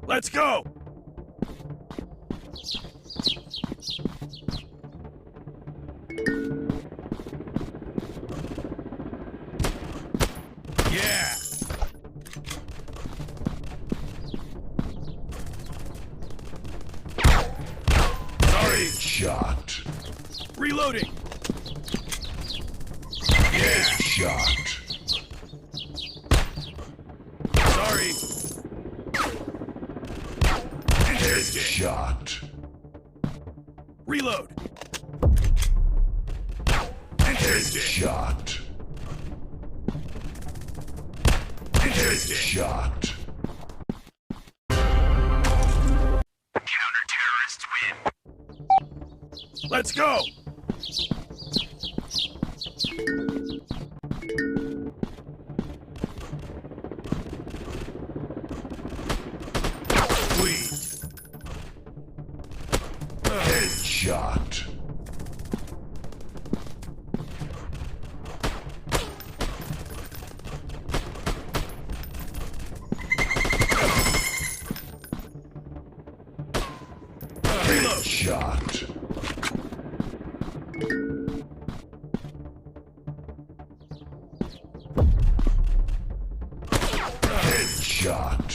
Let's go! Yeah! Sorry! Shot. Reloading! Yeah. Shot. Sorry! Interesting! Shot. Reload! Interesting! Shot. Interesting! Shot. Counter-terrorists win. Let's go! Sweet! Headshot. Headshot. Headshot.